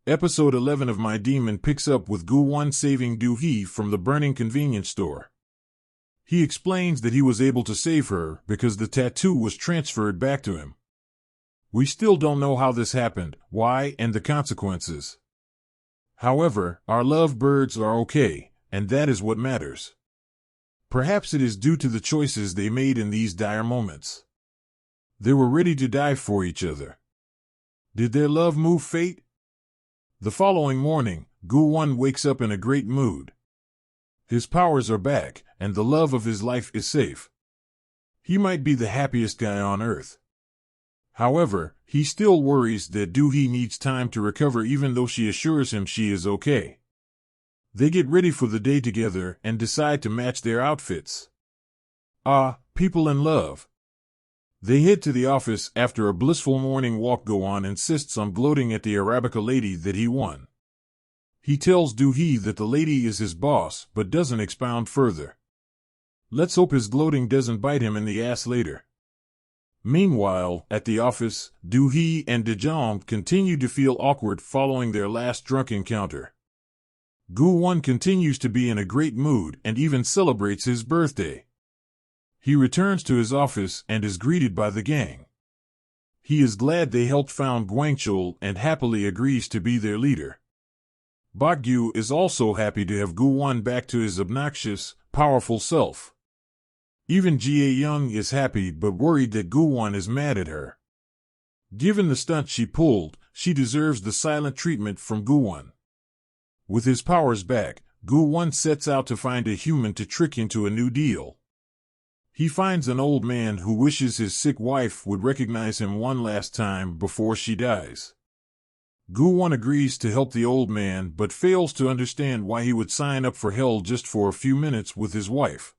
Episode 11 of My Demon picks up with Gu-won saving Do-hee from the burning convenience store. He explains that he was able to save her because the tattoo was transferred back to him. We still don't know how this happened, why, and the consequences. However, our lovebirds are okay, and that is what matters. Perhaps it is due to the choices they made in these dire moments. They were ready to die for each other. Did their love move fate? The following morning, Gu-won wakes up in a great mood. His powers are back, and the love of his life is safe. He might be the happiest guy on earth. However, he still worries that Do-hee needs time to recover even though she assures him she is okay. They get ready for the day together and decide to match their outfits. People in love. They head to the office after a blissful morning walk. Gu-won insists on gloating at the Arabica lady that he won. He tells Do-hee that the lady is his boss, but doesn't expound further. Let's hope his gloating doesn't bite him in the ass later. Meanwhile, at the office, Do-hee and Daejong continue to feel awkward following their last drunk encounter. Gu-won continues to be in a great mood and even celebrates his birthday. He returns to his office and is greeted by the gang. He is glad they helped found Gwangchul and happily agrees to be their leader. Bakgyu is also happy to have Gu-won back to his obnoxious, powerful self. Even Jae-young is happy but worried that Gu-won is mad at her. Given the stunt she pulled, she deserves the silent treatment from Gu-won. With his powers back, Gu-won sets out to find a human to trick into a new deal. He finds an old man who wishes his sick wife would recognize him one last time before she dies. Gu-won agrees to help the old man but fails to understand why he would sign up for hell just for a few minutes with his wife.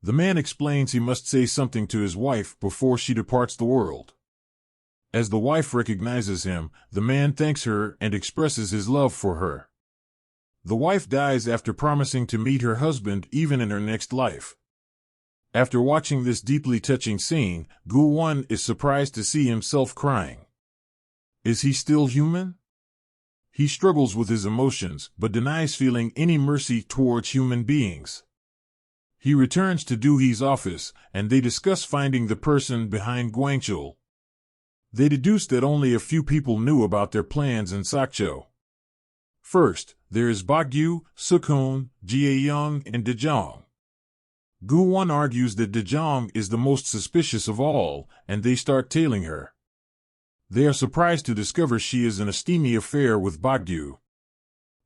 The man explains he must say something to his wife before she departs the world. As the wife recognizes him, the man thanks her and expresses his love for her. The wife dies after promising to meet her husband even in her next life. After watching this deeply touching scene, Gu-won is surprised to see himself crying. Is he still human? He struggles with his emotions, but denies feeling any mercy towards human beings. He returns to Do-hee's office, and they discuss finding the person behind Gwangchul. They deduce that only a few people knew about their plans in Sakcho. First, there is Bakgyu, Sukhoon, Jae-young, and Daejong. Gu-won argues that Daejong is the most suspicious of all, and they start tailing her. They are surprised to discover she is in a steamy affair with Bakgyu.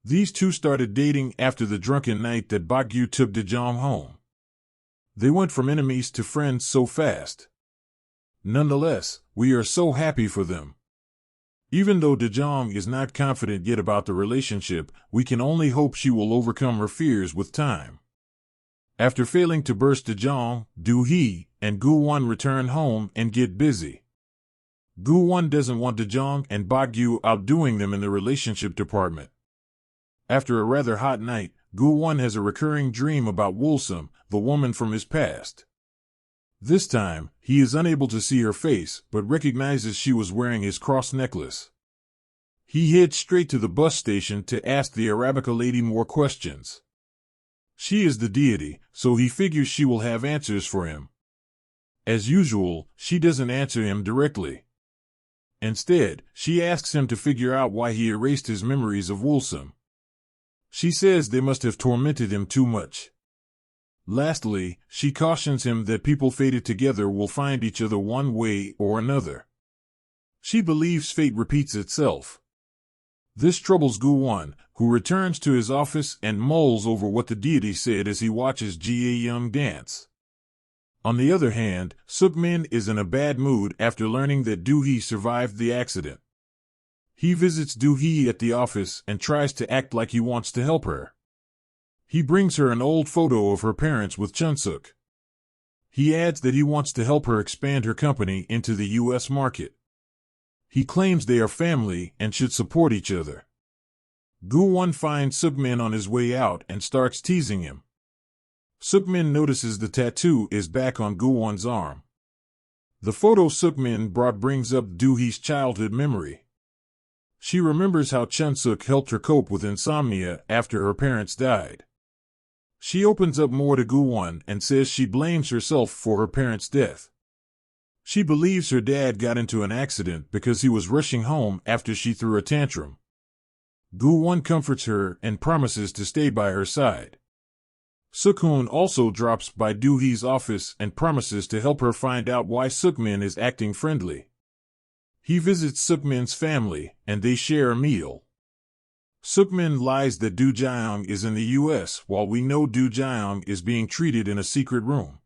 These two started dating after the drunken night that Bakgyu took Daejong home. They went from enemies to friends so fast. Nonetheless, we are so happy for them. Even though Daejong is not confident yet about the relationship, we can only hope she will overcome her fears with time. After failing to burst Daejong, Do-hee and Gu-won return home and get busy. Gu-won doesn't want Daejong and Bakgyu outdoing them in the relationship department. After a rather hot night, Gu-won has a recurring dream about Wholesome, the woman from his past. This time, he is unable to see her face, but recognizes she was wearing his cross necklace. He heads straight to the bus station to ask the Arabica lady more questions. She is the deity, so he figures she will have answers for him. As usual, she doesn't answer him directly. Instead, she asks him to figure out why he erased his memories of Wholesome. She says they must have tormented him too much. Lastly, she cautions him that people fated together will find each other one way or another. She believes fate repeats itself. This troubles Gu-won, who returns to his office and mulls over what the deity said as he watches Jae-young dance. On the other hand, Suk-min is in a bad mood after learning that Do-hee survived the accident. He visits Do-hee at the office and tries to act like he wants to help her. He brings her an old photo of her parents with Chun-suk. He adds that he wants to help her expand her company into the U.S. market. He claims they are family and should support each other. Gu-won finds Suk-min on his way out and starts teasing him. Suk-min notices the tattoo is back on Gu-won's arm. The photo Suk-min brought brings up Do-hee's childhood memory. She remembers how Chun-Suk helped her cope with insomnia after her parents died. She opens up more to Gu-won and says she blames herself for her parents' death. She believes her dad got into an accident because he was rushing home after she threw a tantrum. Gu-won comforts her and promises to stay by her side. Suk-hoon also drops by Do-hee's office and promises to help her find out why Suk-min is acting friendly. He visits Suk-min's family, and they share a meal. Suk-min lies that Do Jaeong is in the U.S. while we know Do Jaeong is being treated in a secret room.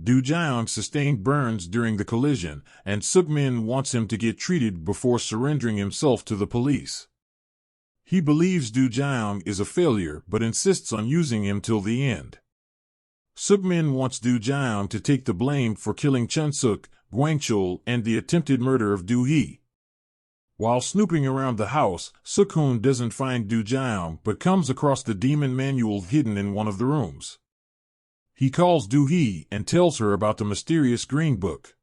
Do Jaeong sustained burns during the collision, and Suk-min wants him to get treated before surrendering himself to the police. He believes Do Jaeong is a failure but insists on using him till the end. Suk-min wants Do Jaeong to take the blame for killing Chun-Suk, Gwang-chul, and the attempted murder of Do-hee. While snooping around the house, Suk-hoon doesn't find Do Jaeong but comes across the demon manual hidden in one of the rooms. He calls Do-hee and tells her about the mysterious Green Book.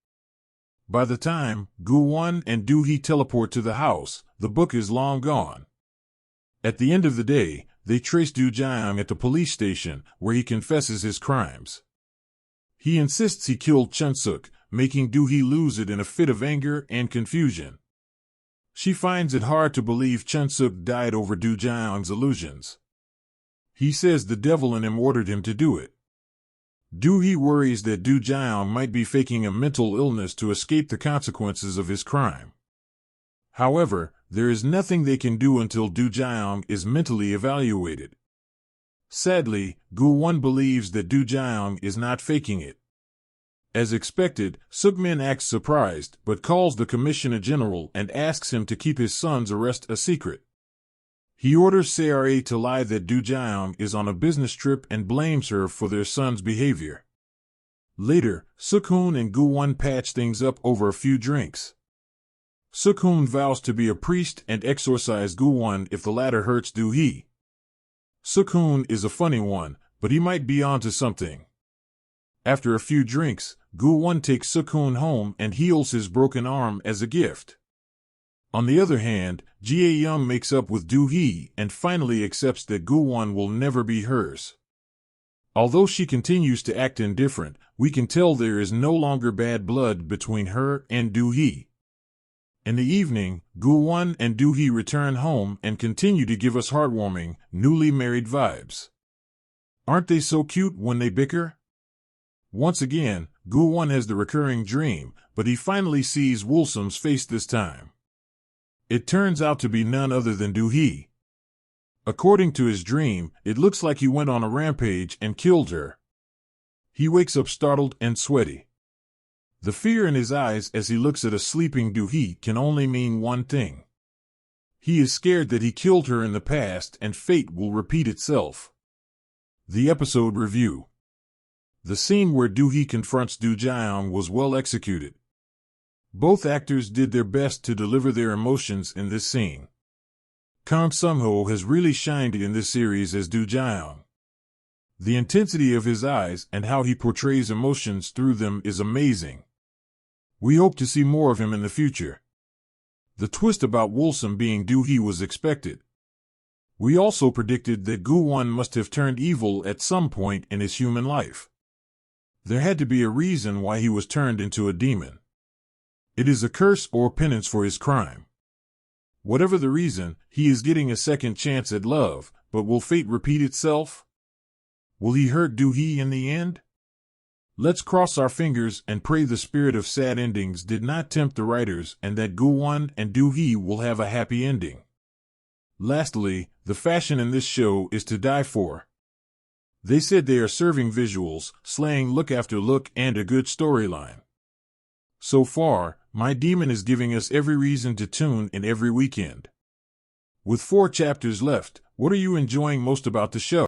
By the time Gu-won and Do-hee teleport to the house, the book is long gone. At the end of the day, they trace Do Jaeong at the police station, where he confesses his crimes. He insists he killed Chun-Suk, making Do-hee lose it in a fit of anger and confusion. She finds it hard to believe Chun-Suk died over Do Jaeong's illusions. He says the devil in him ordered him to do it. Do-hee worries that Do Jaeong might be faking a mental illness to escape the consequences of his crime. However, there is nothing they can do until Do Jaeong is mentally evaluated. Sadly, Gu-won believes that Do Jaeong is not faking it. As expected, Suk-min acts surprised but calls the Commissioner General and asks him to keep his son's arrest a secret. He orders Sara to lie that Do Jaeong is on a business trip and blames her for their son's behavior. Later, Suk-hoon and Gu-won patch things up over a few drinks. Suk-hoon vows to be a priest and exorcise Gu-won if the latter hurts Do-hee. Suk-hoon is a funny one, but he might be onto something. After a few drinks, Gu-won takes Suk-hoon home and heals his broken arm as a gift. On the other hand, Jae-young makes up with Do-hee and finally accepts that Gu-won will never be hers. Although she continues to act indifferent, we can tell there is no longer bad blood between her and Do-hee. In the evening, Gu-won and Do-hee return home and continue to give us heartwarming, newly married vibes. Aren't they so cute when they bicker? Once again, Gu-won has the recurring dream, but he finally sees Wulsum's face this time. It turns out to be none other than Do-hee. According to his dream, it looks like he went on a rampage and killed her. He wakes up startled and sweaty. The fear in his eyes as he looks at a sleeping Do-hee can only mean one thing. He is scared that he killed her in the past and fate will repeat itself. The episode review. The scene where Do-hee confronts Do Jaeong was well executed. Both actors did their best to deliver their emotions in this scene. Kang Sung-ho has really shined in this series as Do Jaeong. The intensity of his eyes and how he portrays emotions through them is amazing. We hope to see more of him in the future. The twist about Wulsum being Do-hee was expected. We also predicted that Gu-won must have turned evil at some point in his human life. There had to be a reason why he was turned into a demon. It is a curse or penance for his crime. Whatever the reason, he is getting a second chance at love, but will fate repeat itself? Will he hurt Do-hee in the end? Let's cross our fingers and pray the spirit of sad endings did not tempt the writers and that Gu-won and Do-hee will have a happy ending. Lastly, the fashion in this show is to die for. They said they are serving visuals, slaying look after look, and a good storyline. So far, My Demon is giving us every reason to tune in every weekend. With 4 chapters left, what are you enjoying most about the show?